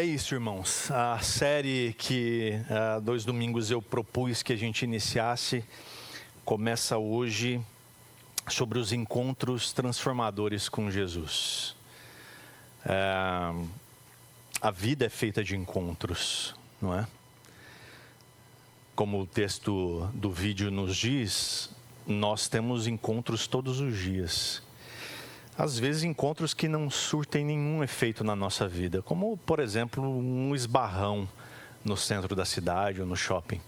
É isso, irmãos. A série que há 2 domingos eu propus que a gente iniciasse começa hoje sobre os encontros transformadores com Jesus. A vida é feita de encontros, não é? Como o texto do vídeo nos diz, nós temos encontros todos os dias. Às vezes encontros que não surtem nenhum efeito na nossa vida, como, por exemplo, um esbarrão no centro da cidade ou no shopping,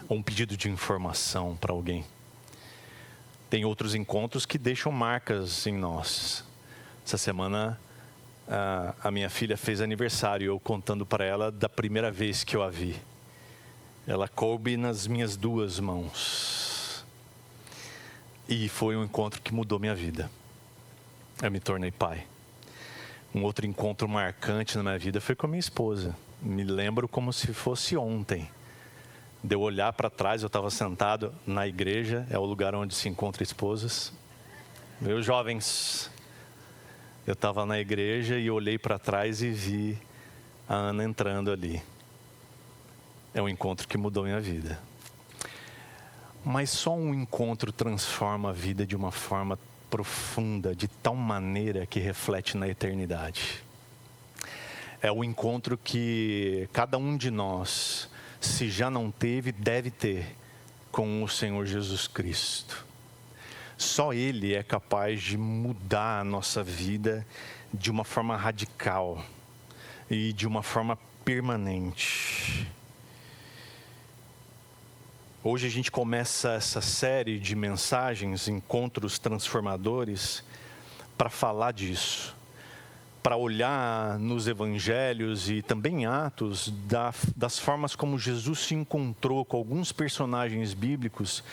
ou um pedido de informação para alguém. Tem outros encontros que deixam marcas em nós. Essa semana, a minha filha fez aniversário, eu contando para ela da primeira vez que eu a vi. Ela coube nas minhas 2 mãos. E foi um encontro que mudou minha vida. Eu me tornei pai. Um outro encontro marcante na minha vida foi com a minha esposa. Me lembro como se fosse ontem. De eu olhar para trás, eu estava sentado na igreja, é o lugar onde se encontram esposas. Meus jovens, eu estava na igreja e olhei para trás e vi a Ana entrando ali. É um encontro que mudou minha vida. Mas só um encontro transforma a vida de uma forma profunda, de tal maneira que reflete na eternidade. É o encontro que cada um de nós, se já não teve, deve ter com o Senhor Jesus Cristo. Só Ele é capaz de mudar a nossa vida de uma forma radical e de uma forma permanente. Hoje a gente começa essa série de mensagens, encontros transformadores, para falar disso. Para olhar nos evangelhos e também em Atos, das formas como Jesus se encontrou com alguns personagens bíblicos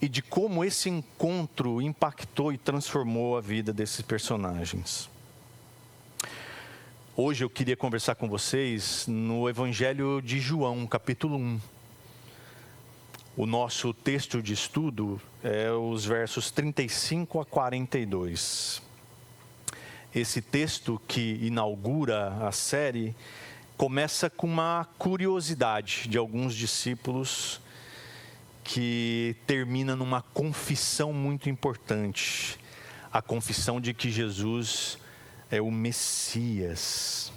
e de como esse encontro impactou e transformou a vida desses personagens. Hoje eu queria conversar com vocês no Evangelho de João, capítulo 1. O nosso texto de estudo é os versos 35 a 42. Esse texto que inaugura a série começa com uma curiosidade de alguns discípulos que termina numa confissão muito importante. A confissão de que Jesus é o Messias.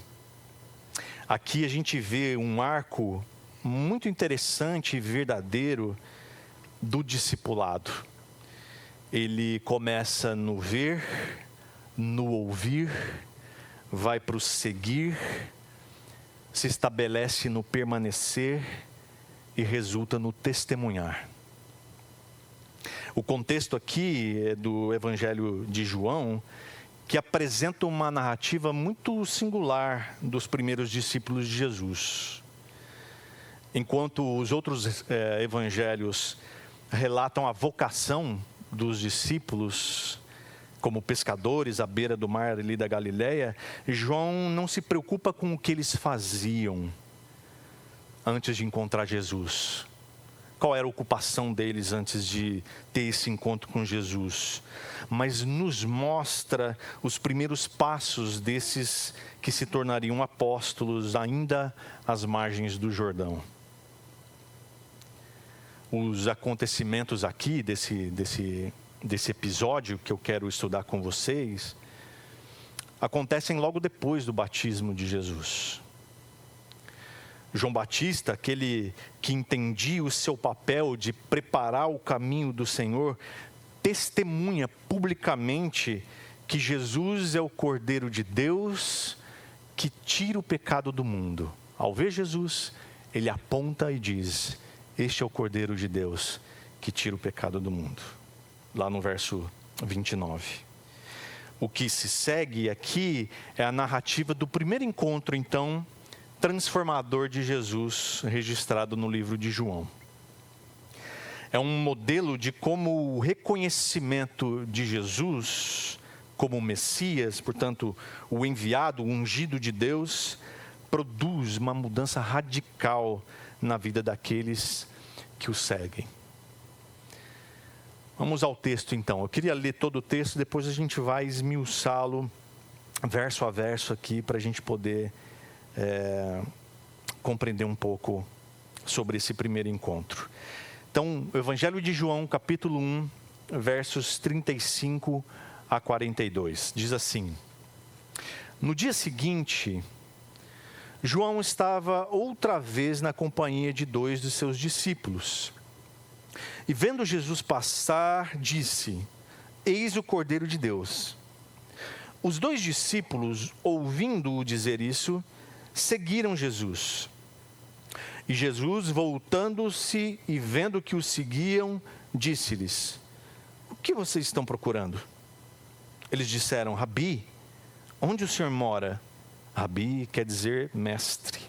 Aqui a gente vê um arco muito interessante e verdadeiro do discipulado. Ele começa no ver, no ouvir, vai para o seguir, se estabelece no permanecer e resulta no testemunhar. O contexto aqui é do Evangelho de João, que apresenta uma narrativa muito singular dos primeiros discípulos de Jesus. Enquanto os outros evangelhos relatam a vocação dos discípulos como pescadores à beira do mar ali da Galileia, João não se preocupa com o que eles faziam antes de encontrar Jesus. Qual era a ocupação deles antes de ter esse encontro com Jesus? Mas nos mostra os primeiros passos desses que se tornariam apóstolos ainda às margens do Jordão. Os acontecimentos aqui desse episódio que eu quero estudar com vocês acontecem logo depois do batismo de Jesus. João Batista, aquele que entendia o seu papel de preparar o caminho do Senhor, testemunha publicamente que Jesus é o Cordeiro de Deus que tira o pecado do mundo. Ao ver Jesus, ele aponta e diz: este é o Cordeiro de Deus que tira o pecado do mundo. Lá no verso 29. O que se segue aqui é a narrativa do primeiro encontro, então, transformador de Jesus, registrado no livro de João. É um modelo de como o reconhecimento de Jesus como Messias, portanto, o enviado, o ungido de Deus, produz uma mudança radical na vida daqueles que o seguem. Vamos ao texto então. Eu queria ler todo o texto, depois a gente vai esmiuçá-lo verso a verso aqui para a gente poder compreender um pouco sobre esse primeiro encontro. Então, o Evangelho de João, capítulo 1, versos 35 a 42, diz assim: No dia seguinte, João estava outra vez na companhia de 2 de seus discípulos. E vendo Jesus passar, disse: Eis o Cordeiro de Deus. Os 2 discípulos, ouvindo-o dizer isso, seguiram Jesus. E Jesus, voltando-se e vendo que o seguiam, disse-lhes: O que vocês estão procurando? Eles disseram: Rabi, onde o Senhor mora? Rabi quer dizer mestre.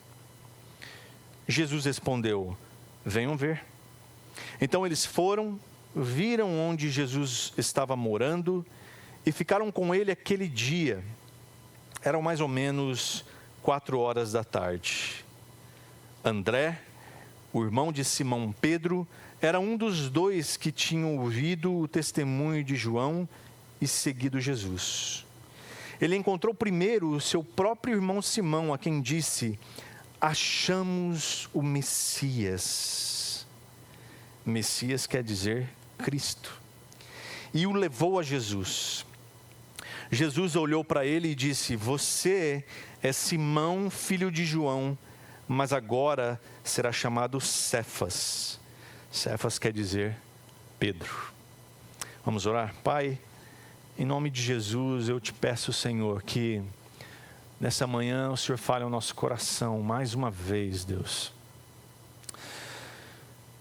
Jesus respondeu: Venham ver. Então eles foram, viram onde Jesus estava morando e ficaram com ele aquele dia. Eram mais ou menos 4 da tarde. André, o irmão de Simão Pedro, era um dos 2 que tinham ouvido o testemunho de João e seguido Jesus. Ele encontrou primeiro o seu próprio irmão Simão, a quem disse: Achamos o Messias. Messias quer dizer Cristo. E o levou a Jesus. Jesus olhou para ele e disse: Você é Simão, filho de João, mas agora será chamado Cefas. Cefas quer dizer Pedro. Vamos orar? Pai, em nome de Jesus, eu te peço, Senhor, que nessa manhã o Senhor fale ao nosso coração mais uma vez, Deus.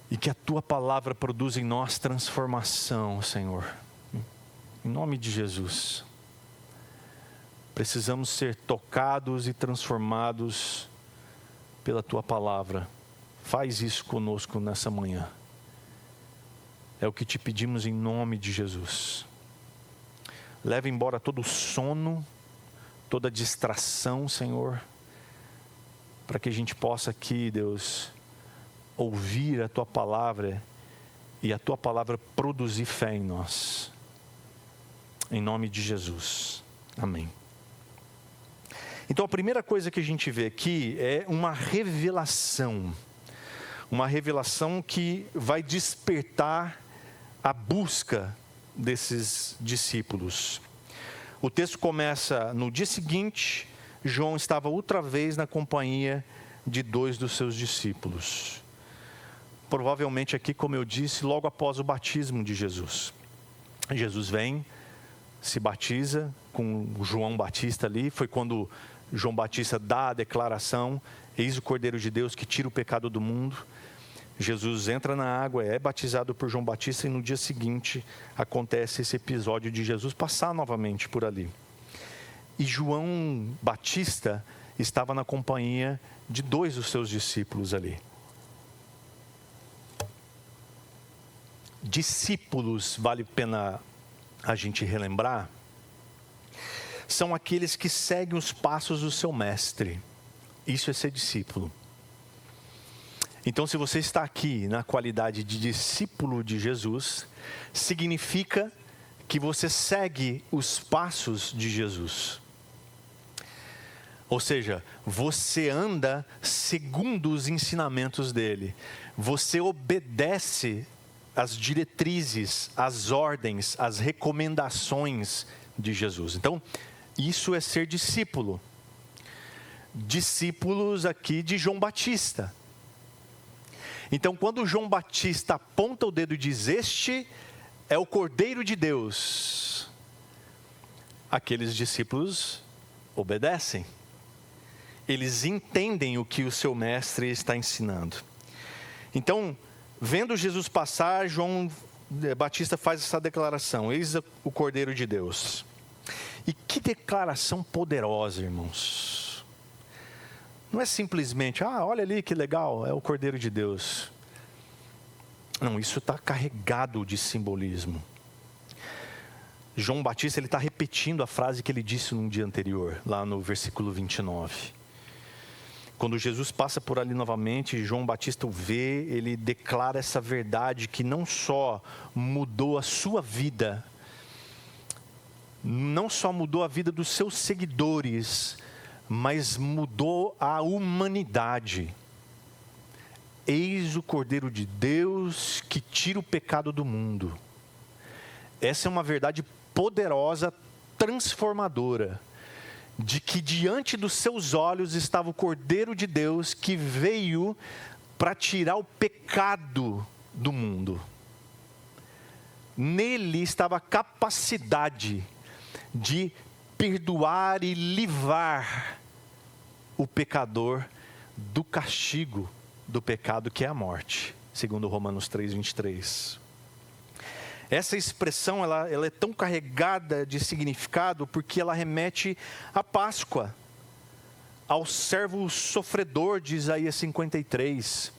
E que a Tua palavra produza em nós transformação, Senhor. Em nome de Jesus. Precisamos ser tocados e transformados pela Tua palavra. Faz isso conosco nessa manhã. É o que te pedimos em nome de Jesus. Leva embora todo o sono, toda distração, Senhor, para que a gente possa aqui, Deus, ouvir a Tua palavra e a Tua palavra produzir fé em nós. Em nome de Jesus. Amém. Então a primeira coisa que a gente vê aqui é uma revelação. Uma revelação que vai despertar a busca desses discípulos. O texto começa: no dia seguinte, João estava outra vez na companhia de 2 dos seus discípulos. Provavelmente aqui, como eu disse, logo após o batismo de Jesus. Jesus vem, se batiza com João Batista ali. Foi quando João Batista dá a declaração: Eis o Cordeiro de Deus que tira o pecado do mundo. Jesus entra na água, é batizado por João Batista, e no dia seguinte acontece esse episódio de Jesus passar novamente por ali. E João Batista estava na companhia de 2 dos seus discípulos ali. Discípulos, vale a pena a gente relembrar, são aqueles que seguem os passos do seu mestre. Isso é ser discípulo. Então, se você está aqui na qualidade de discípulo de Jesus, significa que você segue os passos de Jesus. Ou seja, você anda segundo os ensinamentos dele. Você obedece às diretrizes, às ordens, às recomendações de Jesus. Então, isso é ser discípulo. Discípulos aqui de João Batista. Então, quando João Batista aponta o dedo e diz: Este é o Cordeiro de Deus, aqueles discípulos obedecem. Eles entendem o que o seu mestre está ensinando. Então, vendo Jesus passar, João Batista faz essa declaração: Eis o Cordeiro de Deus. E que declaração poderosa, irmãos. Não é simplesmente: olha ali que legal, é o Cordeiro de Deus. Não, isso está carregado de simbolismo. João Batista está repetindo a frase que ele disse no dia anterior, lá no versículo 29. Quando Jesus passa por ali novamente, João Batista o vê, ele declara essa verdade que não só mudou a sua vida, não só mudou a vida dos seus seguidores, mas mudou a humanidade. Eis o Cordeiro de Deus que tira o pecado do mundo. Essa é uma verdade poderosa, transformadora, de que diante dos seus olhos estava o Cordeiro de Deus que veio para tirar o pecado do mundo. Nele estava a capacidade de perdoar e livrar o pecador do castigo do pecado que é a morte, segundo Romanos 3:23. Essa expressão ela é tão carregada de significado porque ela remete à Páscoa, ao servo sofredor de Isaías 53.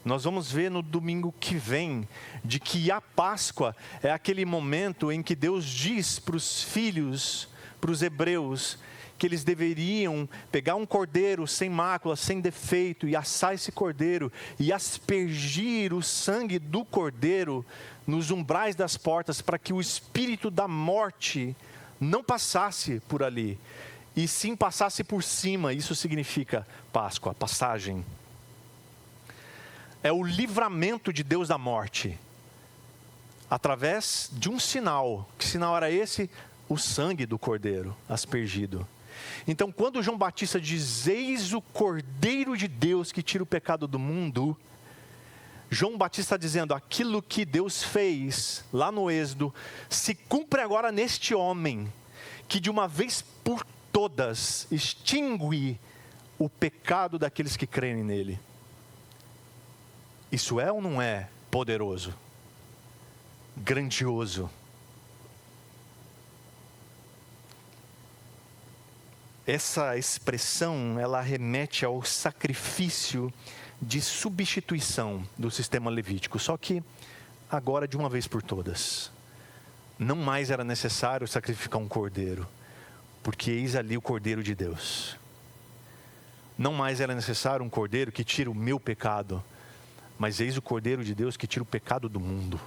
Nós vamos ver no domingo que vem de que a Páscoa é aquele momento em que Deus diz para os filhos, para os hebreus, que eles deveriam pegar um cordeiro sem mácula, sem defeito, e assar esse cordeiro, e aspergir o sangue do cordeiro nos umbrais das portas, para que o espírito da morte não passasse por ali, e sim passasse por cima. Isso significa Páscoa, passagem. É o livramento de Deus da morte, através de um sinal. Que sinal era esse? O sangue do cordeiro aspergido. Então, quando João Batista diz, eis o Cordeiro de Deus que tira o pecado do mundo, João Batista está dizendo, aquilo que Deus fez lá no Êxodo, se cumpre agora neste homem, que de uma vez por todas, extingue o pecado daqueles que creem nele. Isso é ou não é poderoso? Grandioso? Essa expressão, ela remete ao sacrifício de substituição do sistema levítico, só que agora de uma vez por todas. Não mais era necessário sacrificar um cordeiro, porque eis ali o Cordeiro de Deus. Não mais era necessário um cordeiro que tira o meu pecado, mas eis o Cordeiro de Deus que tira o pecado do mundo.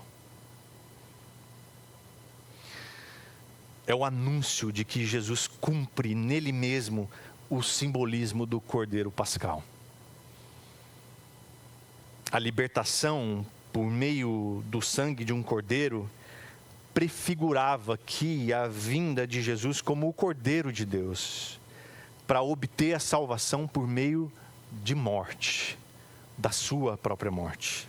É o anúncio de que Jesus cumpre nele mesmo o simbolismo do Cordeiro Pascal. A libertação por meio do sangue de um cordeiro prefigurava aqui a vinda de Jesus como o Cordeiro de Deus, para obter a salvação por meio de morte, da sua própria morte.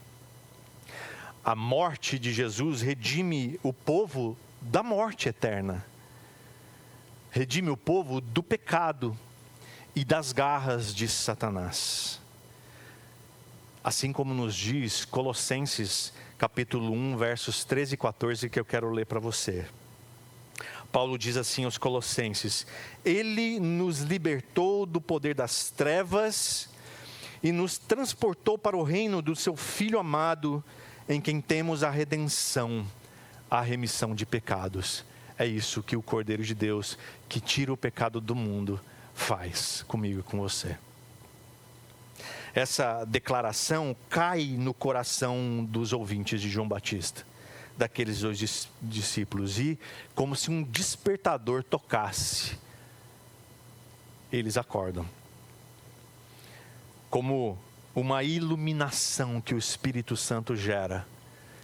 A morte de Jesus redime o povo da morte eterna. Redime o povo do pecado e das garras de Satanás. Assim como nos diz Colossenses capítulo 1, versos 13 e 14, que eu quero ler para você. Paulo diz assim aos Colossenses: Ele nos libertou do poder das trevas e nos transportou para o reino do seu Filho amado, em quem temos a redenção, a remissão de pecados. É isso que o Cordeiro de Deus, que tira o pecado do mundo, faz comigo e com você. Essa declaração cai no coração dos ouvintes de João Batista, daqueles dois discípulos, e como se um despertador tocasse, eles acordam. Como uma iluminação que o Espírito Santo gera,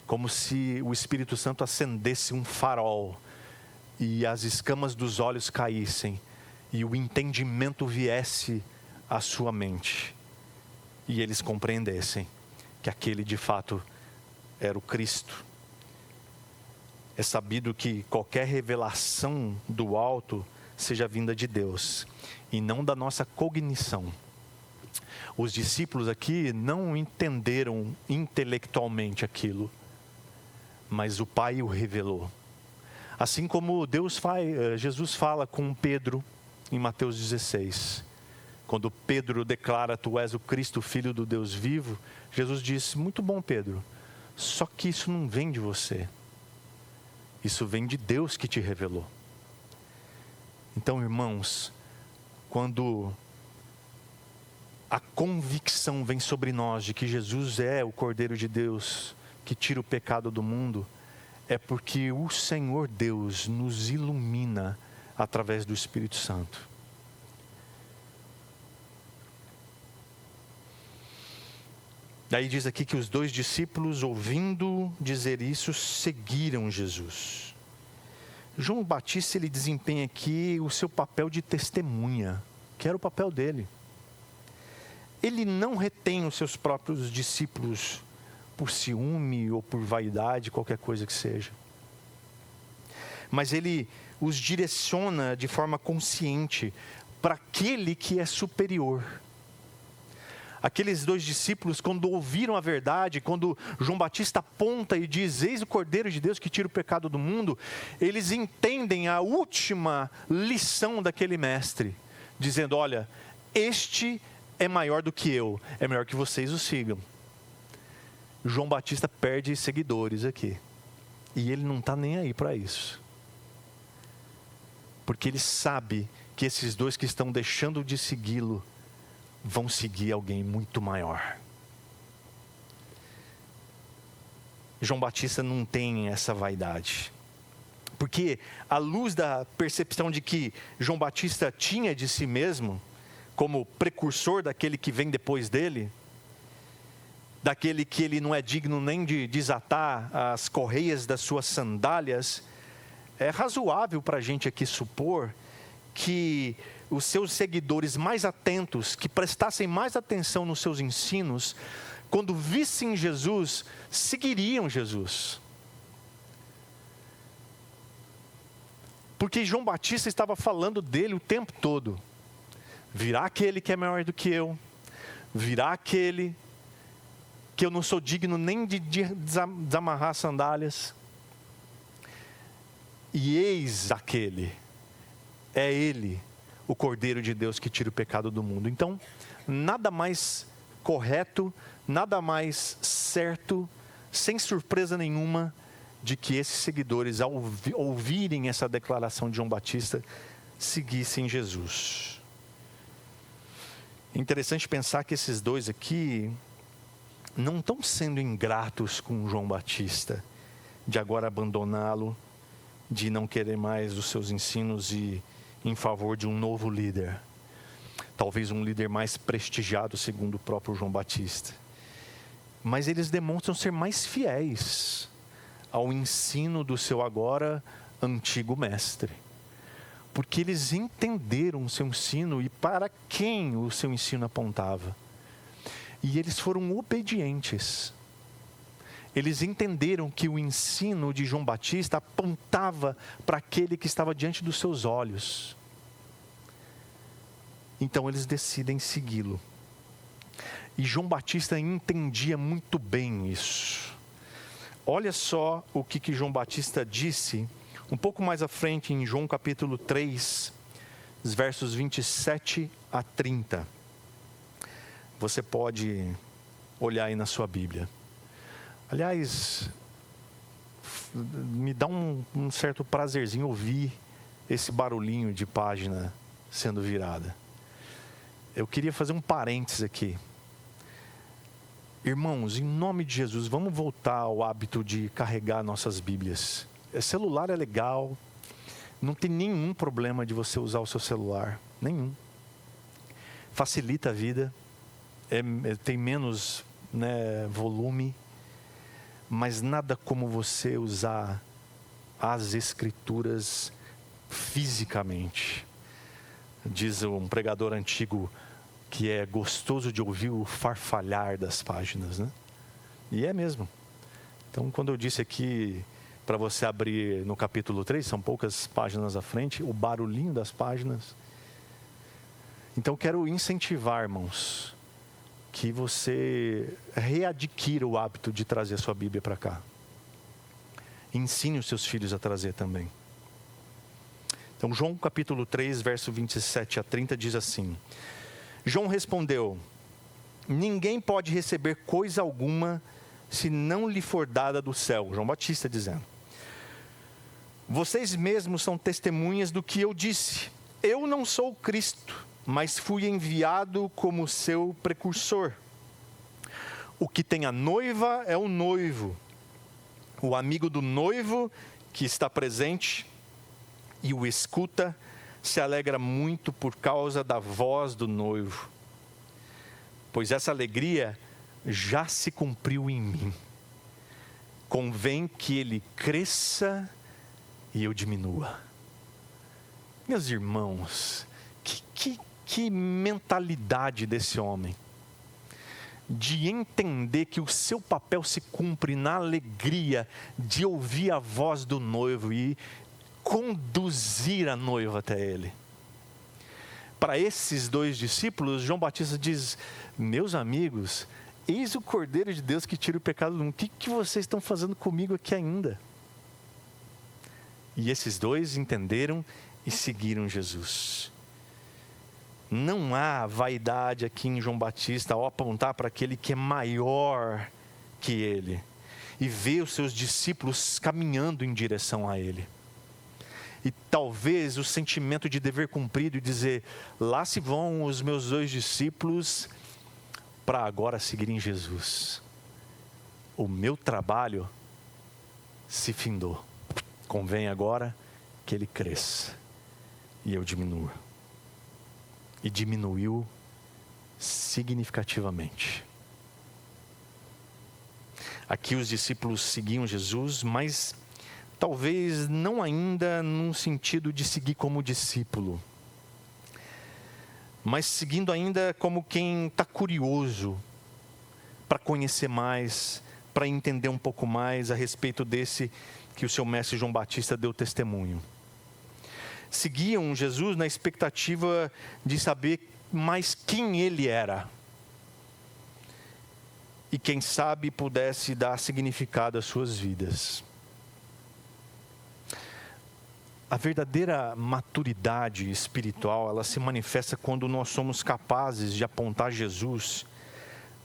como se o Espírito Santo acendesse um farol, e as escamas dos olhos caíssem, e o entendimento viesse à sua mente, e eles compreendessem que aquele de fato era o Cristo. É sabido que qualquer revelação do alto seja vinda de Deus, e não da nossa cognição. Os discípulos aqui não entenderam intelectualmente aquilo, mas o Pai o revelou. Assim como Jesus fala com Pedro em Mateus 16. Quando Pedro declara, tu és o Cristo, Filho do Deus vivo, Jesus disse, muito bom, Pedro, só que isso não vem de você. Isso vem de Deus que te revelou. Então, irmãos, quando a convicção vem sobre nós de que Jesus é o Cordeiro de Deus que tira o pecado do mundo, é porque o Senhor Deus nos ilumina através do Espírito Santo. Daí diz aqui que os 2 discípulos, ouvindo dizer isso, seguiram Jesus. João Batista, ele desempenha aqui o seu papel de testemunha, que era o papel dele. Ele não retém os seus próprios discípulos por ciúme ou por vaidade, qualquer coisa que seja. Mas ele os direciona de forma consciente para aquele que é superior. Aqueles 2 discípulos, quando ouviram a verdade, quando João Batista aponta e diz: eis o Cordeiro de Deus que tira o pecado do mundo, eles entendem a última lição daquele mestre, dizendo: olha, este é maior do que eu, é melhor que vocês o sigam. João Batista perde seguidores aqui, e ele não está nem aí para isso, porque ele sabe que esses 2 que estão deixando de segui-lo vão seguir alguém muito maior. João Batista não tem essa vaidade, porque à luz da percepção de que João Batista tinha de si mesmo, como precursor daquele que vem depois dele, daquele que ele não é digno nem de desatar as correias das suas sandálias, é razoável para a gente aqui supor que os seus seguidores mais atentos, que prestassem mais atenção nos seus ensinos, quando vissem Jesus, seguiriam Jesus. Porque João Batista estava falando dele o tempo todo. Virá aquele que é maior do que eu, virá aquele que eu não sou digno nem de desamarrar as sandálias. E eis aquele, é ele, o Cordeiro de Deus que tira o pecado do mundo. Então, nada mais correto, nada mais certo, sem surpresa nenhuma, de que esses seguidores, ao ouvirem essa declaração de João Batista, seguissem Jesus. Interessante pensar que esses 2 aqui não estão sendo ingratos com João Batista, de agora abandoná-lo, de não querer mais os seus ensinos e em favor de um novo líder. Talvez um líder mais prestigiado, segundo o próprio João Batista. Mas eles demonstram ser mais fiéis ao ensino do seu agora antigo mestre. Porque eles entenderam o seu ensino e para quem o seu ensino apontava. E eles foram obedientes. Eles entenderam que o ensino de João Batista apontava para aquele que estava diante dos seus olhos. Então eles decidem segui-lo. E João Batista entendia muito bem isso. Olha só o que João Batista disse, um pouco mais à frente em João capítulo 3, os versos 27 a 30. Você pode olhar aí na sua Bíblia. Aliás, me dá um certo prazerzinho ouvir esse barulhinho de página sendo virada. Eu queria fazer um parênteses aqui. Irmãos, em nome de Jesus, vamos voltar ao hábito de carregar nossas Bíblias. Celular é legal, não tem nenhum problema de você usar o seu celular, nenhum. Facilita a vida, tem menos volume, mas nada como você usar as Escrituras fisicamente. Diz um pregador antigo que é gostoso de ouvir o farfalhar das páginas, né? E é mesmo. Então, quando eu disse aqui para você abrir no capítulo 3, são poucas páginas à frente, o barulhinho das páginas. Então, eu quero incentivar, irmãos, que você readquira o hábito de trazer a sua Bíblia para cá. Ensine os seus filhos a trazer também. Então, João capítulo 3, verso 27 a 30 diz assim: João respondeu: ninguém pode receber coisa alguma se não lhe for dada do céu. João Batista dizendo: vocês mesmos são testemunhas do que eu disse. Eu não sou o Cristo, mas fui enviado como seu precursor. O que tem a noiva é o noivo. O amigo do noivo que está presente e o escuta se alegra muito por causa da voz do noivo, pois essa alegria já se cumpriu em mim. Convém que ele cresça e eu diminua. Meus irmãos, que mentalidade desse homem, de entender que o seu papel se cumpre na alegria de ouvir a voz do noivo e conduzir a noiva até ele. Para esses dois discípulos, João Batista diz: meus amigos, eis o Cordeiro de Deus que tira o pecado do mundo. O que vocês estão fazendo comigo aqui ainda? E esses dois entenderam e seguiram Jesus. Não há vaidade aqui em João Batista ao apontar para aquele que é maior que ele e ver os seus discípulos caminhando em direção a ele. E talvez o sentimento de dever cumprido e dizer: lá se vão os meus dois discípulos para agora seguirem Jesus. O meu trabalho se findou. Convém agora que ele cresça e eu diminua. E diminuiu significativamente. Aqui os discípulos seguiam Jesus, mas talvez não ainda num sentido de seguir como discípulo, mas seguindo ainda como quem está curioso para conhecer mais, para entender um pouco mais a respeito desse que o seu mestre João Batista deu testemunho. Seguiam Jesus na expectativa de saber mais quem ele era. E quem sabe pudesse dar significado às suas vidas. A verdadeira maturidade espiritual, ela se manifesta quando nós somos capazes de apontar Jesus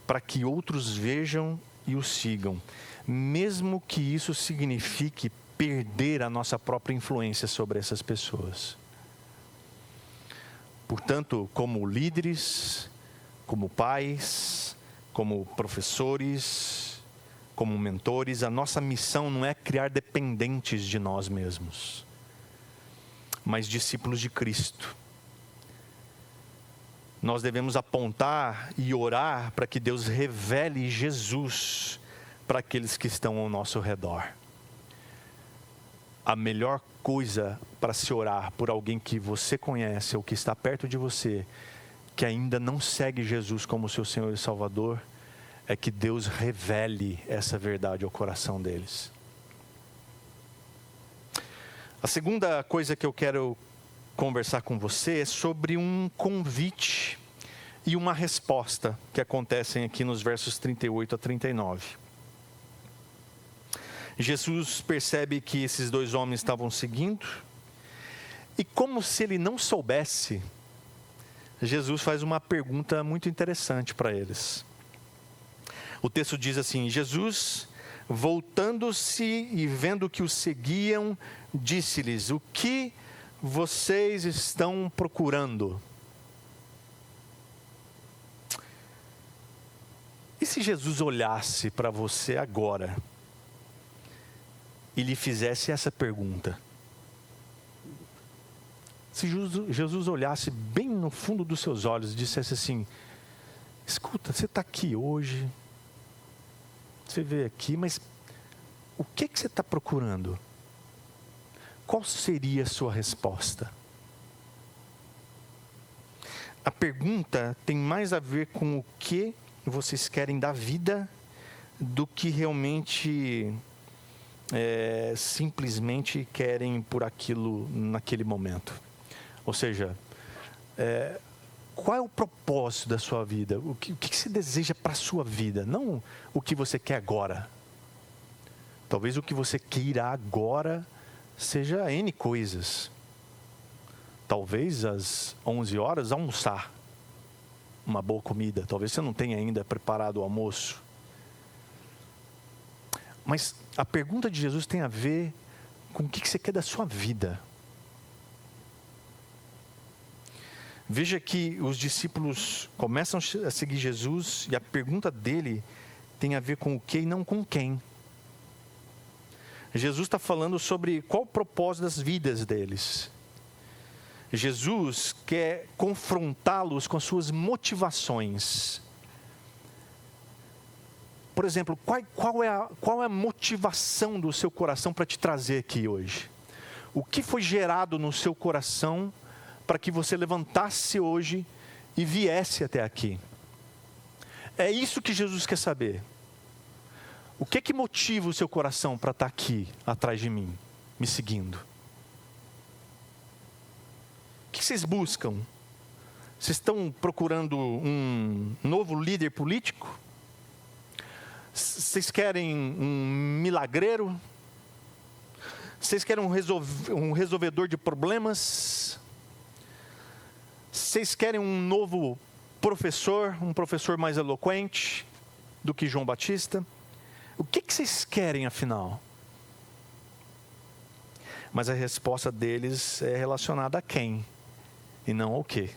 para que outros vejam e o sigam, mesmo que isso signifique perder a nossa própria influência sobre essas pessoas. Portanto, como líderes, como pais, como professores, como mentores, a nossa missão não é criar dependentes de nós mesmos, mas discípulos de Cristo. Nós devemos apontar e orar para que Deus revele Jesus para aqueles que estão ao nosso redor. A melhor coisa para se orar por alguém que você conhece ou que está perto de você, que ainda não segue Jesus como seu Senhor e Salvador, é que Deus revele essa verdade ao coração deles. A segunda coisa que eu quero conversar com você é sobre um convite e uma resposta que acontecem aqui nos versos 38 a 39. Jesus percebe que esses dois homens estavam seguindo, e como se ele não soubesse, Jesus faz uma pergunta muito interessante para eles. O texto diz assim: Jesus, voltando-se e vendo que os seguiam, disse-lhes: o que vocês estão procurando? E se Jesus olhasse para você agora e lhe fizesse essa pergunta? Se Jesus olhasse bem no fundo dos seus olhos e dissesse assim: escuta, você está aqui hoje, você veio aqui, mas o que você está procurando? Qual seria a sua resposta? A pergunta tem mais a ver com o que vocês querem da vida do que realmente simplesmente querem por aquilo naquele momento. Ou seja, qual é o propósito da sua vida? O que você deseja para a sua vida? Não o que você quer agora. Talvez o que você queira agora seja N coisas. Talvez às 11 horas almoçar uma boa comida. Talvez você não tenha ainda preparado o almoço. Mas a pergunta de Jesus tem a ver com o que você quer da sua vida. Veja que os discípulos começam a seguir Jesus e a pergunta dele tem a ver com o que e não com quem. Jesus está falando sobre qual o propósito das vidas deles. Jesus quer confrontá-los com as suas motivações. Por exemplo, qual é a motivação do seu coração para te trazer aqui hoje? O que foi gerado no seu coração para que você levantasse hoje e viesse até aqui? É isso que Jesus quer saber. O que é que motiva o seu coração para estar aqui, atrás de mim, me seguindo? O que vocês buscam? Vocês estão procurando um novo líder político? Vocês querem um milagreiro? Vocês querem um resolvedor de problemas? Vocês querem um novo professor, um professor mais eloquente do que João Batista? O que vocês querem, afinal? Mas a resposta deles é relacionada a quem e não ao quê.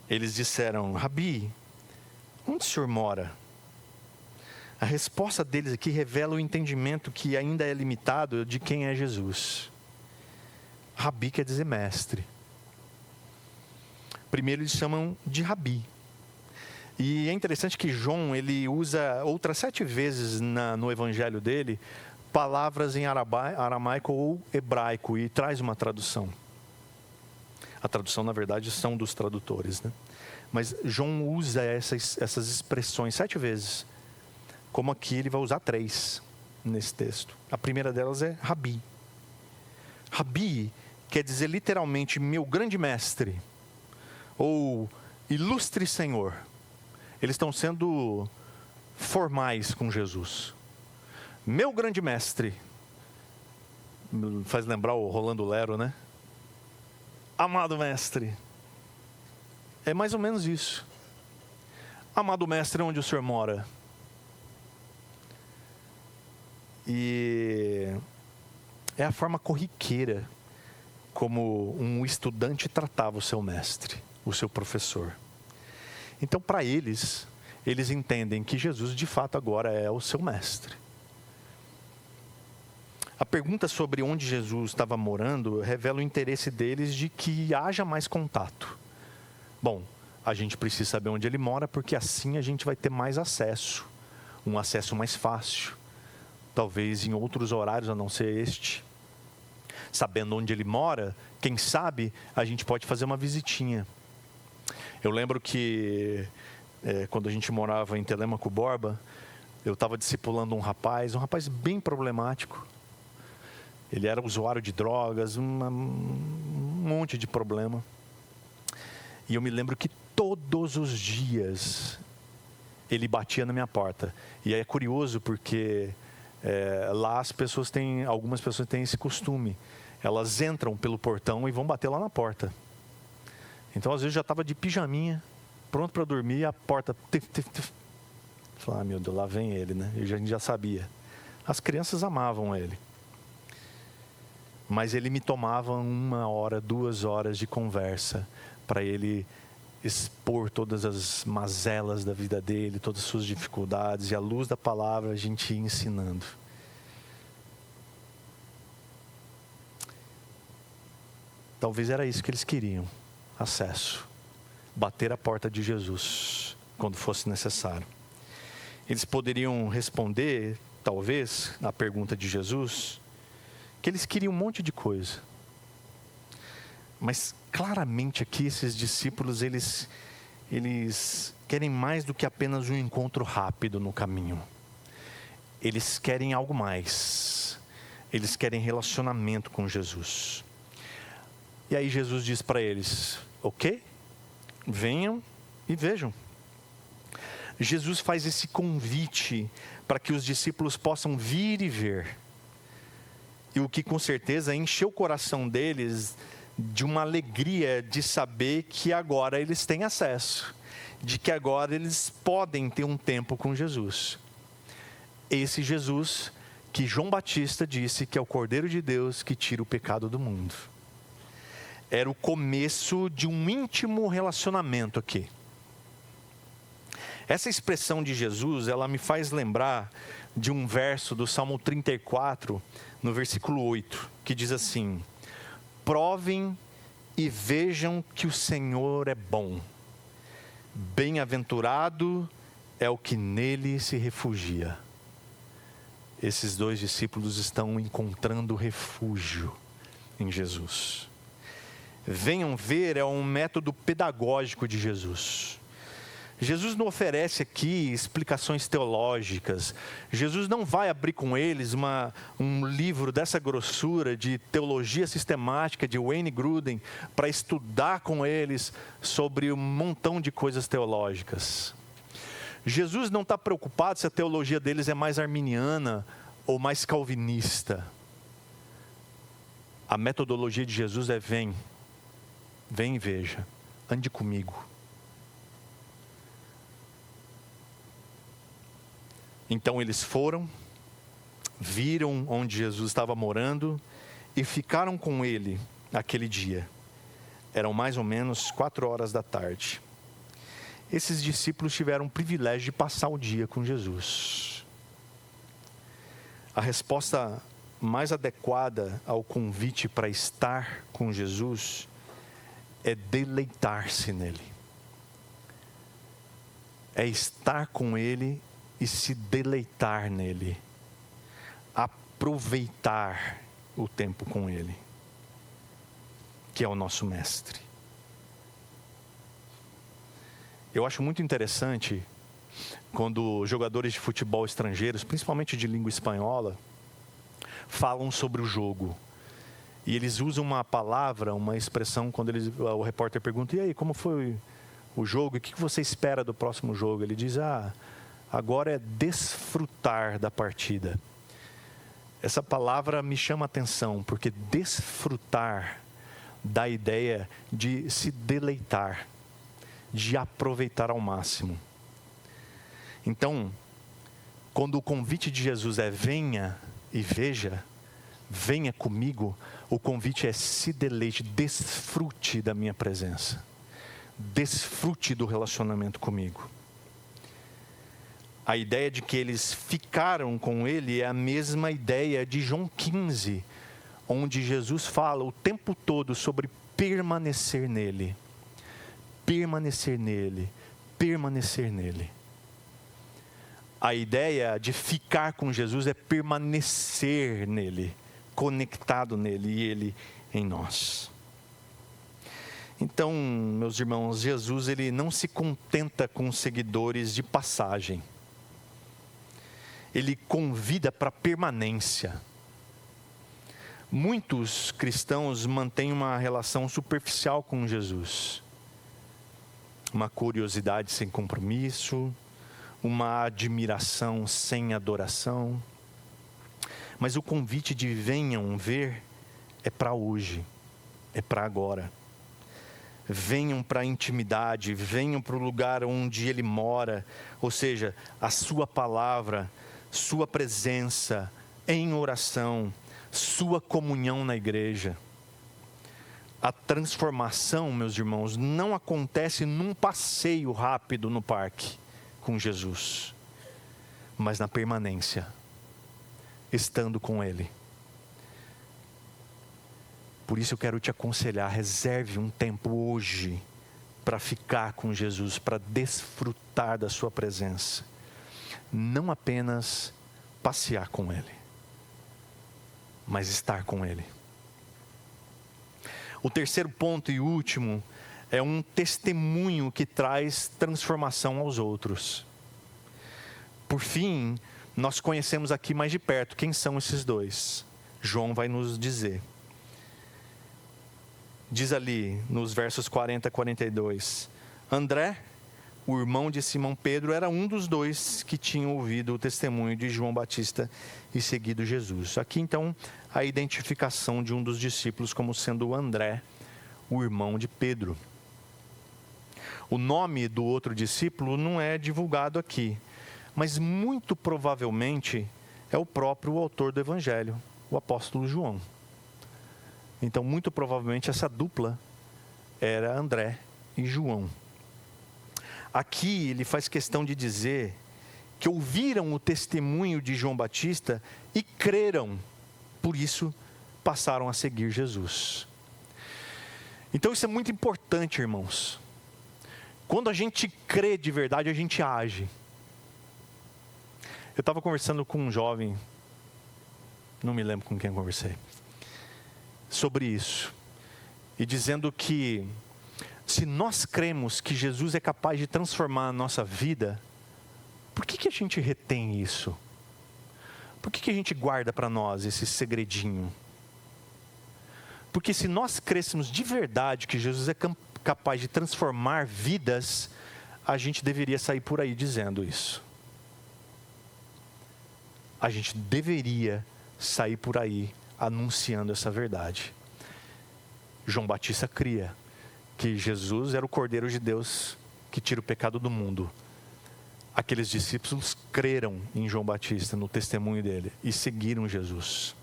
Eles disseram: Rabi, onde o senhor mora? A resposta deles aqui revela o entendimento que ainda é limitado de quem é Jesus. Rabi quer dizer mestre. Primeiro eles chamam de Rabi. E é interessante que João, ele usa outras 7 vezes no evangelho dele, palavras em aramaico ou hebraico, e traz uma tradução. A tradução, na verdade, são dos tradutores, né? Mas João usa essas expressões 7 vezes. Como aqui ele vai usar 3 nesse texto. A primeira delas é Rabi. Rabi quer dizer literalmente meu grande mestre, ou ilustre Senhor. Eles estão sendo formais com Jesus. Meu grande mestre. Faz lembrar o Rolando Lero, né? Amado mestre. É mais ou menos isso. Amado mestre, onde o senhor mora? E é a forma corriqueira como um estudante tratava o seu mestre, o seu professor. Então, para eles entendem que Jesus, de fato, agora é o seu mestre. A pergunta sobre onde Jesus estava morando revela o interesse deles de que haja mais contato. Bom, a gente precisa saber onde ele mora, porque assim a gente vai ter mais acesso, um acesso mais fácil, talvez em outros horários a não ser este. Sabendo onde ele mora, quem sabe a gente pode fazer uma visitinha. Eu lembro que quando a gente morava em Telêmaco Borba, eu estava discipulando um rapaz bem problemático. Ele era usuário de drogas, um monte de problema. E eu me lembro que todos os dias ele batia na minha porta. E é curioso porque lá algumas pessoas têm esse costume. Elas entram pelo portão e vão bater lá na porta. Então, às vezes, já estava de pijaminha, pronto para dormir, e a porta... Falei, meu Deus, lá vem ele, né? A gente já sabia. As crianças amavam ele. Mas ele me tomava 1 hora, 2 horas de conversa para ele expor todas as mazelas da vida dele, todas as suas dificuldades, e à luz da palavra a gente ia ensinando. Talvez era isso que eles queriam. Acesso, bater a porta de Jesus quando fosse necessário. Eles poderiam responder, talvez, na pergunta de Jesus, que eles queriam um monte de coisa. Mas claramente aqui esses discípulos, eles querem mais do que apenas um encontro rápido no caminho. Eles querem algo mais. Eles querem relacionamento com Jesus. E aí Jesus diz para eles: ok? Venham e vejam. Jesus faz esse convite para que os discípulos possam vir e ver. E o que com certeza encheu o coração deles de uma alegria de saber que agora eles têm acesso, de que agora eles podem ter um tempo com Jesus. Esse Jesus que João Batista disse que é o Cordeiro de Deus que tira o pecado do mundo. Era o começo de um íntimo relacionamento aqui. Essa expressão de Jesus, ela me faz lembrar de um verso do Salmo 34, no versículo 8, que diz assim: provem e vejam que o Senhor é bom. Bem-aventurado é o que nele se refugia. Esses dois discípulos estão encontrando refúgio em Jesus. Venham ver é um método pedagógico de Jesus. Jesus não oferece aqui explicações teológicas. Jesus não vai abrir com eles um livro dessa grossura de teologia sistemática de Wayne Grudem para estudar com eles sobre um montão de coisas teológicas. Jesus não está preocupado se a teologia deles é mais arminiana ou mais calvinista. A metodologia de Jesus é: vem e veja, ande comigo. Então eles foram, viram onde Jesus estava morando e ficaram com ele naquele dia. Eram mais ou menos 4 horas da tarde. Esses discípulos tiveram o privilégio de passar o dia com Jesus. A resposta mais adequada ao convite para estar com Jesus é deleitar-se nele. É estar com ele e se deleitar nele. Aproveitar o tempo com ele, que é o nosso mestre. Eu acho muito interessante quando jogadores de futebol estrangeiros, principalmente de língua espanhola, falam sobre o jogo. E eles usam uma palavra, uma expressão, quando o repórter pergunta: e aí, como foi o jogo? E o que você espera do próximo jogo? Ele diz: agora é desfrutar da partida. Essa palavra me chama a atenção, porque desfrutar dá a ideia de se deleitar, de aproveitar ao máximo. Então, quando o convite de Jesus é venha e veja, venha comigo, o convite é se deleite, desfrute da minha presença, desfrute do relacionamento comigo. A ideia de que eles ficaram com ele é a mesma ideia de João 15, onde Jesus fala o tempo todo sobre permanecer nele. Permanecer nele, permanecer nele. A ideia de ficar com Jesus é permanecer nele, conectado nele e ele em nós. Então, meus irmãos, Jesus ele não se contenta com seguidores de passagem. Ele convida para permanência. Muitos cristãos mantêm uma relação superficial com Jesus. Uma curiosidade sem compromisso, uma admiração sem adoração. Mas o convite de venham ver é para hoje, é para agora. Venham para a intimidade, venham para o lugar onde Ele mora, ou seja, a sua palavra, sua presença em oração, sua comunhão na igreja. A transformação, meus irmãos, não acontece num passeio rápido no parque com Jesus, mas na permanência, estando com Ele. Por isso eu quero te aconselhar, reserve um tempo hoje para ficar com Jesus, para desfrutar da sua presença. Não apenas passear com Ele, mas estar com Ele. O terceiro ponto e último é um testemunho que traz transformação aos outros. Por fim, nós conhecemos aqui mais de perto quem são esses dois. João vai nos dizer. Diz ali nos versos 40 a 42, André, o irmão de Simão Pedro, era um dos dois que tinham ouvido o testemunho de João Batista e seguido Jesus. Aqui então a identificação de um dos discípulos como sendo André, o irmão de Pedro. O nome do outro discípulo não é divulgado aqui, mas muito provavelmente é o próprio autor do Evangelho, o apóstolo João. Então, muito provavelmente essa dupla era André e João. Aqui ele faz questão de dizer que ouviram o testemunho de João Batista e creram, por isso passaram a seguir Jesus. Então isso é muito importante, irmãos. Quando a gente crê de verdade, a gente age. Eu estava conversando com um jovem, não me lembro com quem eu conversei, sobre isso. E dizendo que se nós cremos que Jesus é capaz de transformar a nossa vida, por que a gente retém isso? Por que a gente guarda para nós esse segredinho? Porque se nós crêssemos de verdade que Jesus é capaz de transformar vidas, a gente deveria sair por aí dizendo isso. A gente deveria sair por aí anunciando essa verdade. João Batista cria que Jesus era o Cordeiro de Deus que tira o pecado do mundo. Aqueles discípulos creram em João Batista, no testemunho dele, e seguiram Jesus.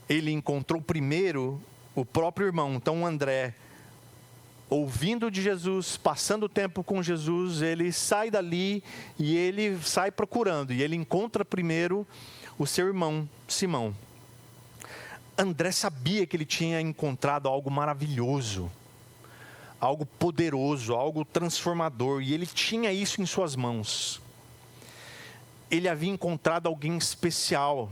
Ele encontrou primeiro o próprio irmão, então André, ouvindo de Jesus, passando tempo com Jesus, ele sai dali e ele sai procurando. E ele encontra primeiro o seu irmão, Simão. André sabia que ele tinha encontrado algo maravilhoso, algo poderoso, algo transformador. E ele tinha isso em suas mãos. Ele havia encontrado alguém especial.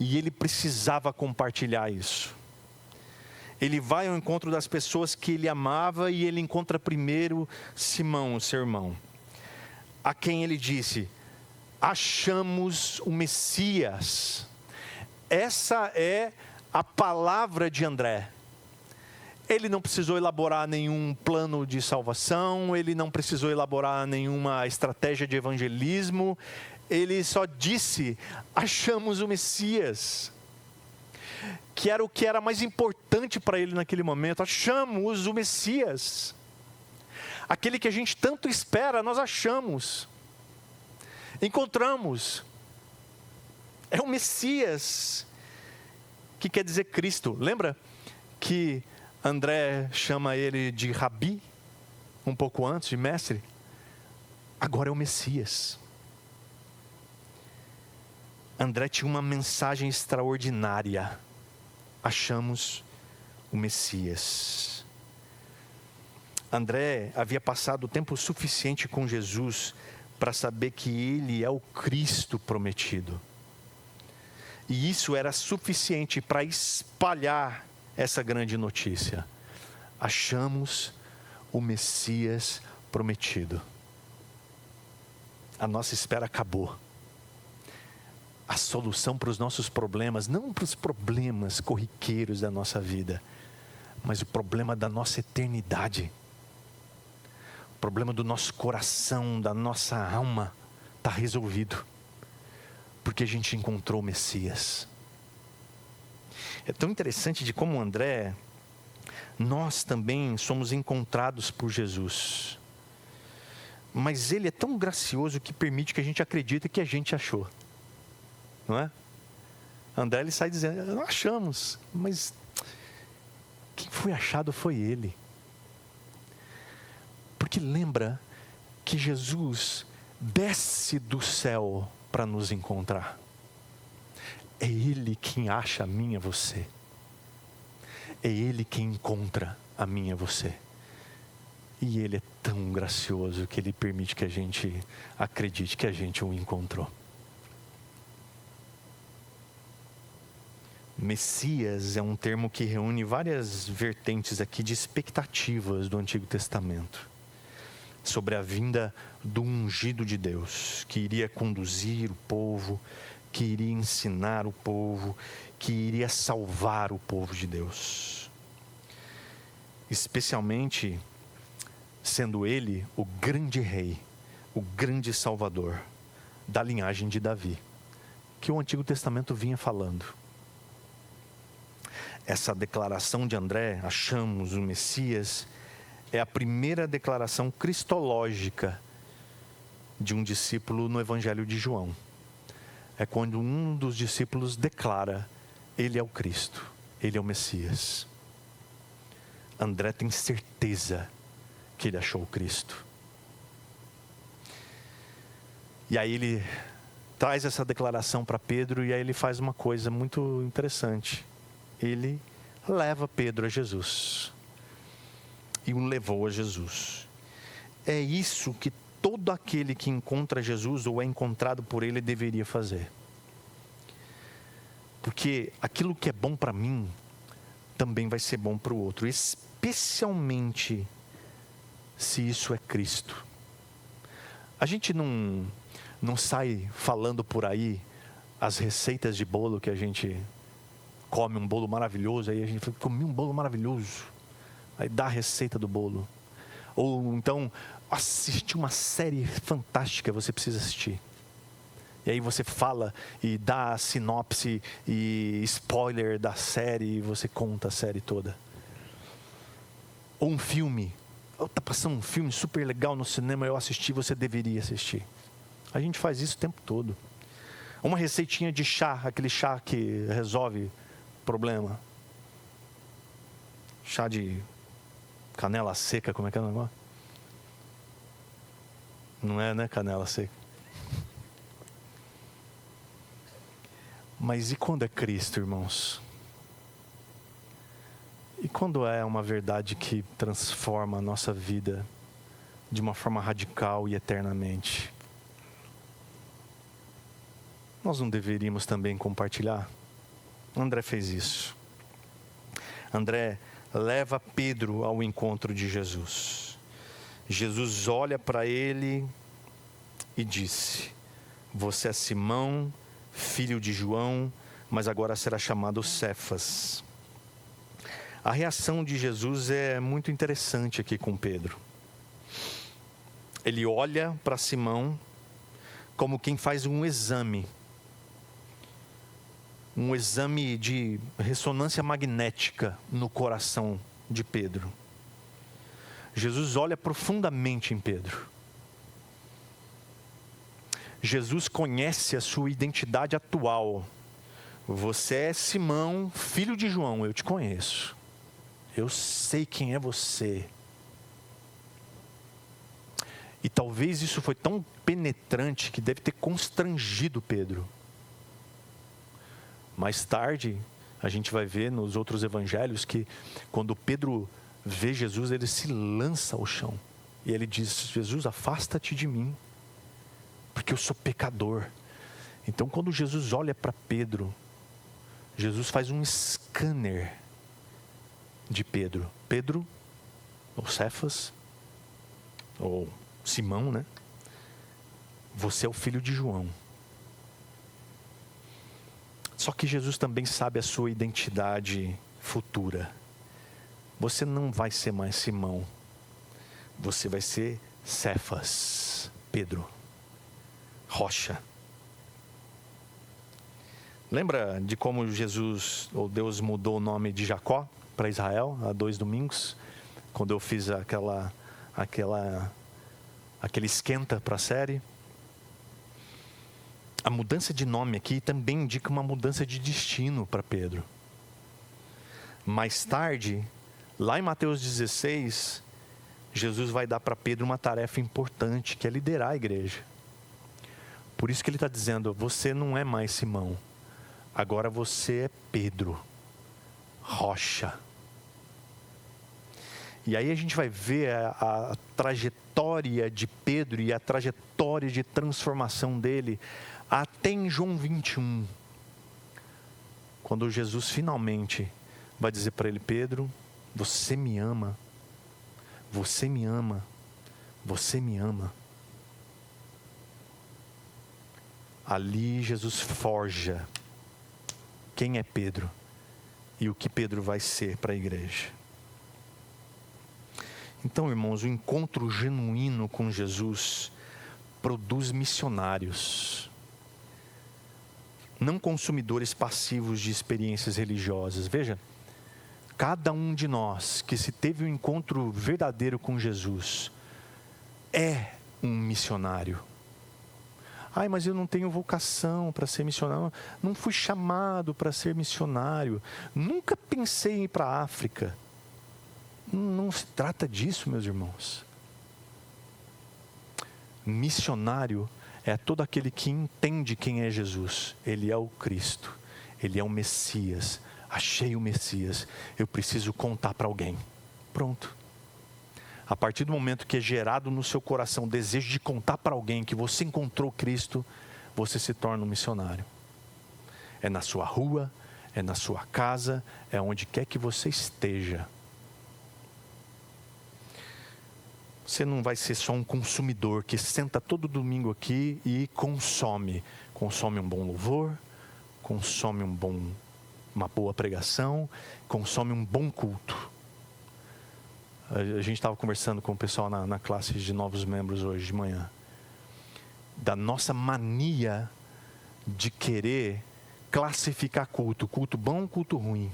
E ele precisava compartilhar isso. Ele vai ao encontro das pessoas que ele amava e ele encontra primeiro Simão, o seu irmão, a quem ele disse: achamos o Messias. Essa é a palavra de André. Ele não precisou elaborar nenhum plano de salvação, ele não precisou elaborar nenhuma estratégia de evangelismo, ele só disse: achamos o Messias. Que era o que era mais importante para ele naquele momento. Achamos o Messias. Aquele que a gente tanto espera, nós achamos. Encontramos. É o Messias, que quer dizer Cristo. Lembra que André chama ele de Rabi, um pouco antes de mestre? Agora é o Messias. André tinha uma mensagem extraordinária. Achamos o Messias. André havia passado tempo suficiente com Jesus para saber que ele é o Cristo prometido. E isso era suficiente para espalhar essa grande notícia. Achamos o Messias prometido. A nossa espera acabou. A solução para os nossos problemas, não para os problemas corriqueiros da nossa vida, mas o problema da nossa eternidade, o problema do nosso coração, da nossa alma, está resolvido, porque a gente encontrou o Messias. É tão interessante de como André, nós também somos encontrados por Jesus, mas ele é tão gracioso que permite que a gente acredite que a gente achou. Não é? André, ele sai dizendo: achamos, mas quem foi achado foi ele. Porque lembra que Jesus desce do céu para nos encontrar. É ele quem acha a mim e a você. É ele quem encontra a mim e a você. E ele é tão gracioso que ele permite que a gente acredite que a gente o encontrou. Messias é um termo que reúne várias vertentes aqui de expectativas do Antigo Testamento, sobre a vinda do ungido de Deus, que iria conduzir o povo, que iria ensinar o povo, que iria salvar o povo de Deus. Especialmente sendo ele o grande rei, o grande salvador da linhagem de Davi, que o Antigo Testamento vinha falando. Essa declaração de André, achamos o Messias, é a primeira declaração cristológica de um discípulo no Evangelho de João. É quando um dos discípulos declara: ele é o Cristo, ele é o Messias. André tem certeza que ele achou o Cristo. E aí ele traz essa declaração para Pedro, e aí ele faz uma coisa muito interessante. Ele leva Pedro a Jesus. E o levou a Jesus. É isso que todo aquele que encontra Jesus ou é encontrado por Ele deveria fazer. Porque aquilo que é bom para mim também vai ser bom para o outro, especialmente se isso é Cristo. A gente não sai falando por aí as receitas de bolo que a gente come um bolo maravilhoso, aí a gente fala, comi um bolo maravilhoso, aí dá a receita do bolo. Ou então, assistir uma série fantástica, você precisa assistir. E aí você fala e dá a sinopse e spoiler da série e você conta a série toda. Ou um filme. Está passando um filme super legal no cinema, eu assisti, você deveria assistir. A gente faz isso o tempo todo. Uma receitinha de chá, aquele chá que resolve problema. Chá de canela seca, como é que é o negócio? Não é, né, canela seca? Mas e quando é Cristo, irmãos? E quando é uma verdade que transforma a nossa vida de uma forma radical e eternamente? Nós não deveríamos também compartilhar? André fez isso. André leva Pedro ao encontro de Jesus. Jesus olha para ele e disse: você é Simão, filho de João, mas agora será chamado Cefas. A reação de Jesus é muito interessante aqui com Pedro. Ele olha para Simão como quem faz um exame de ressonância magnética no coração de Pedro. Jesus olha profundamente em Pedro. Jesus conhece a sua identidade atual. Você é Simão, filho de João, eu te conheço. Eu sei quem é você. E talvez isso foi tão penetrante que deve ter constrangido Pedro. Mais tarde, a gente vai ver nos outros evangelhos que quando Pedro vê Jesus, ele se lança ao chão. E ele diz: Jesus, afasta-te de mim, porque eu sou pecador. Então, quando Jesus olha para Pedro, Jesus faz um scanner de Pedro. Pedro, ou Cefas, ou Simão, né? Você é o filho de João. Só que Jesus também sabe a sua identidade futura. Você não vai ser mais Simão. Você vai ser Cefas, Pedro, rocha. Lembra de como Jesus, ou Deus, mudou o nome de Jacó para Israel há 2 domingos? Quando eu fiz aquele esquenta para a série. A mudança de nome aqui também indica uma mudança de destino para Pedro. Mais tarde, lá em Mateus 16, Jesus vai dar para Pedro uma tarefa importante, que é liderar a igreja. Por isso que ele está dizendo: você não é mais Simão, agora você é Pedro, rocha. E aí a gente vai ver a trajetória de Pedro e a trajetória de transformação dele até em João 21. Quando Jesus finalmente vai dizer para ele: Pedro, você me ama, você me ama, você me ama. Ali Jesus forja quem é Pedro e o que Pedro vai ser para a igreja. Então, irmãos, o encontro genuíno com Jesus produz missionários, não consumidores passivos de experiências religiosas. Veja, cada um de nós que se teve um encontro verdadeiro com Jesus é um missionário. Ai, mas eu não tenho vocação para ser missionário, não fui chamado para ser missionário, nunca pensei em ir para a África. Não se trata disso, meus irmãos. Missionário é todo aquele que entende quem é Jesus. Ele é o Cristo, ele é o Messias. Achei o Messias, eu preciso contar para alguém. Pronto. A partir do momento que é gerado no seu coração o desejo de contar para alguém que você encontrou Cristo, você se torna um missionário. É na sua rua, é na sua casa, é onde quer que você esteja. Você não vai ser só um consumidor que senta todo domingo aqui e consome. Consome um bom louvor, consome uma boa pregação, consome um bom culto. A gente estava conversando com o pessoal na classe de novos membros hoje de manhã. Da nossa mania de querer classificar culto. Culto bom, culto ruim.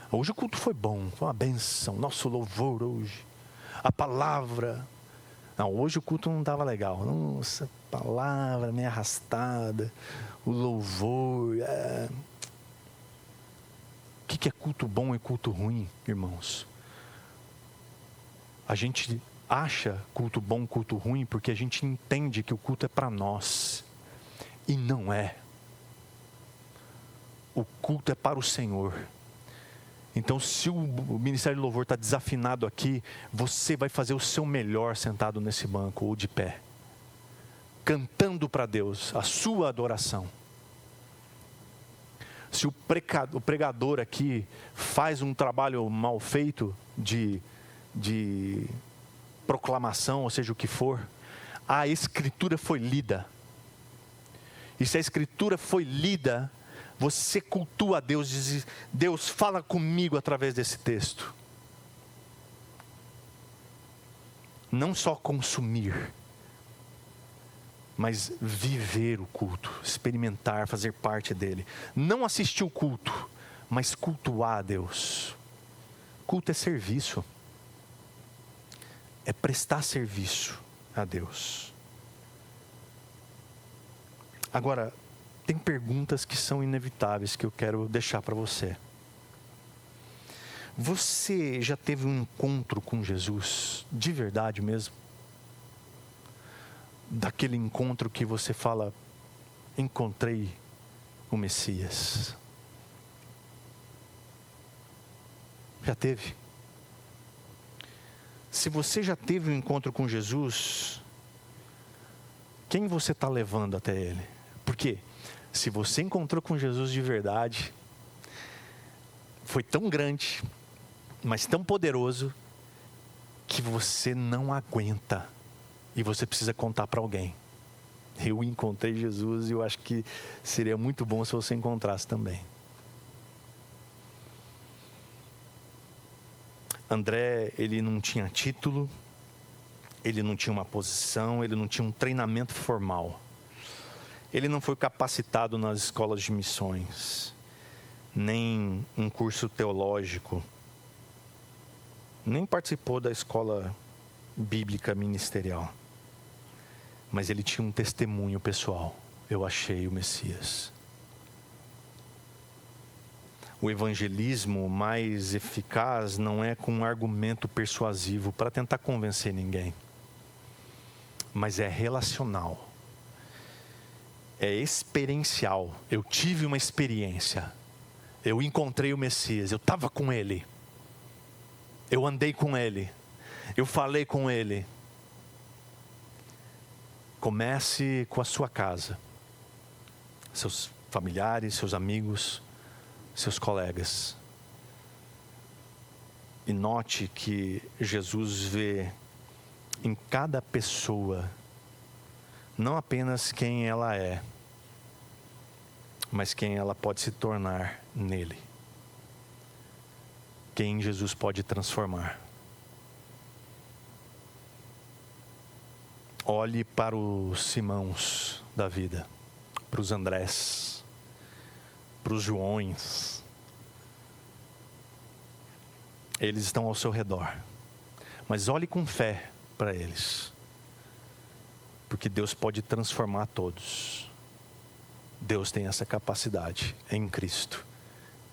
Hoje o culto foi bom, foi uma bênção. Nosso louvor hoje. A palavra. Não, hoje o culto não estava legal. Nossa, a palavra meio arrastada. O louvor. O que é culto bom e culto ruim, irmãos? A gente acha culto bom, culto ruim, porque a gente entende que o culto é para nós. E não é. O culto é para o Senhor. Então, se o Ministério de Louvor está desafinado aqui, você vai fazer o seu melhor sentado nesse banco ou de pé, cantando para Deus a sua adoração. Se o pregador aqui faz um trabalho mal feito de proclamação, ou seja, o que for, a Escritura foi lida. E se a Escritura foi lida, você cultua a Deus, diz: Deus, fala comigo através desse texto. Não só consumir, mas viver o culto, experimentar, fazer parte dele. Não assistir o culto, mas cultuar a Deus. Culto é serviço. É prestar serviço a Deus. Agora, tem perguntas que são inevitáveis que eu quero deixar para você. Você já teve um encontro com Jesus, de verdade mesmo? Daquele encontro que você fala: encontrei o Messias. Já teve? Se você já teve um encontro com Jesus, quem você está levando até Ele? Porque se você encontrou com Jesus de verdade, foi tão grande, mas tão poderoso, que você não aguenta e você precisa contar para alguém. Eu encontrei Jesus e eu acho que seria muito bom se você encontrasse também. André, ele não tinha título, ele não tinha uma posição, ele não tinha um treinamento formal. Ele não foi capacitado nas escolas de missões, nem um curso teológico, nem participou da escola bíblica ministerial. Mas ele tinha um testemunho pessoal: eu achei o Messias. O evangelismo mais eficaz não é com um argumento persuasivo para tentar convencer ninguém, mas é relacional, é experiencial. Eu tive uma experiência, eu encontrei o Messias, eu estava com Ele, eu andei com Ele, eu falei com Ele. Comece com a sua casa, seus familiares, seus amigos, seus colegas. E note que Jesus vê em cada pessoa não apenas quem ela é, mas quem ela pode se tornar nele. Quem Jesus pode transformar. Olhe para os Simãos da vida, para os Andrés, para os Joões. Eles estão ao seu redor, mas olhe com fé para eles, porque Deus pode transformar todos. Deus tem essa capacidade em Cristo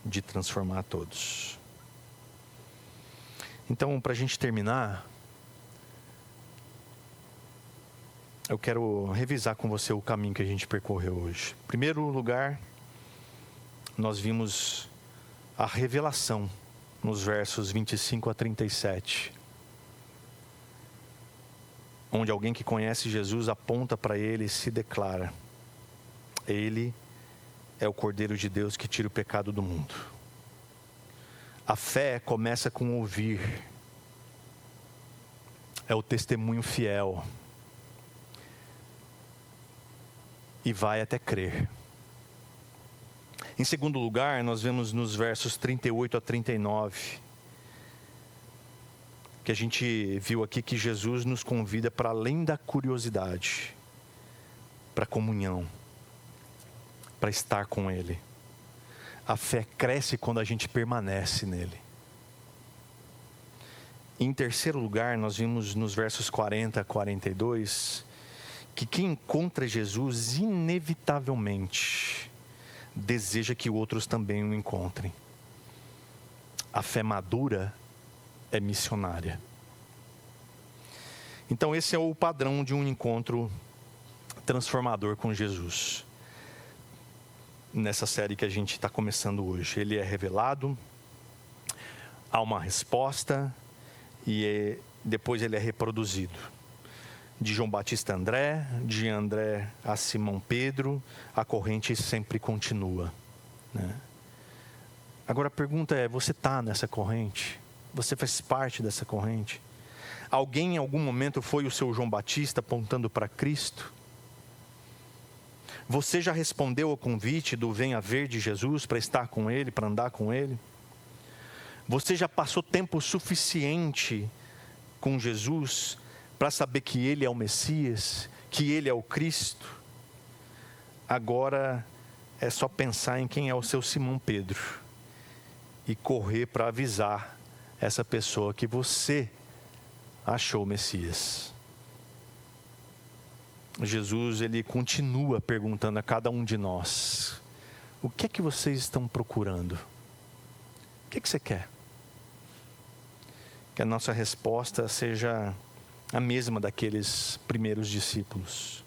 de transformar todos. Então, para a gente terminar, eu quero revisar com você o caminho que a gente percorreu hoje. Em primeiro lugar, nós vimos a revelação nos versos 25 a 37. onde alguém que conhece Jesus aponta para ele e se declara: Ele é o Cordeiro de Deus que tira o pecado do mundo. A fé começa com ouvir. É o testemunho fiel. E vai até crer. Em segundo lugar, nós vemos nos versos 38 a 39, que a gente viu aqui que Jesus nos convida para além da curiosidade, para a comunhão, para estar com Ele. A fé cresce quando a gente permanece nele. Em terceiro lugar, nós vimos nos versos 40 a 42, que quem encontra Jesus inevitavelmente deseja que outros também o encontrem. A fé madura é missionária. Então esse é o padrão de um encontro transformador com Jesus. Nessa série que a gente está começando hoje. Ele é revelado, há uma resposta e depois ele é reproduzido. De João Batista a André, de André a Simão Pedro, a corrente sempre continua, né? Agora a pergunta é: você está nessa corrente? Você faz parte dessa corrente? Alguém em algum momento foi o seu João Batista apontando para Cristo? Você já respondeu ao convite do venha ver de Jesus para estar com Ele, para andar com Ele? Você já passou tempo suficiente com Jesus para saber que Ele é o Messias, que Ele é o Cristo? Agora é só pensar em quem é o seu Simão Pedro e correr para avisar essa pessoa que você achou o Messias. Jesus, ele continua perguntando a cada um de nós: o que é que vocês estão procurando? O que é que você quer? Que a nossa resposta seja a mesma daqueles primeiros discípulos.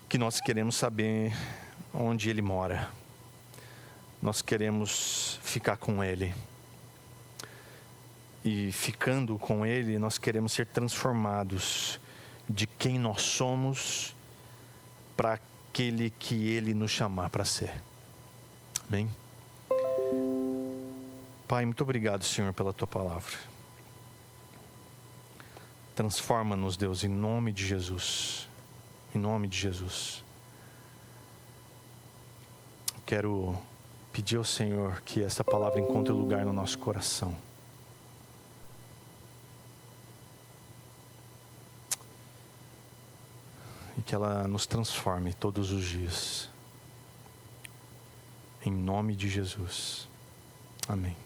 Que nós queremos saber onde Ele mora. Nós queremos ficar com Ele. E ficando com Ele, nós queremos ser transformados de quem nós somos para aquele que Ele nos chamar para ser. Amém? Pai, muito obrigado, Senhor, pela Tua palavra. Transforma-nos, Deus, em nome de Jesus. Em nome de Jesus. Quero pedir ao Senhor que essa palavra encontre lugar no nosso coração. E que ela nos transforme todos os dias. Em nome de Jesus. Amém.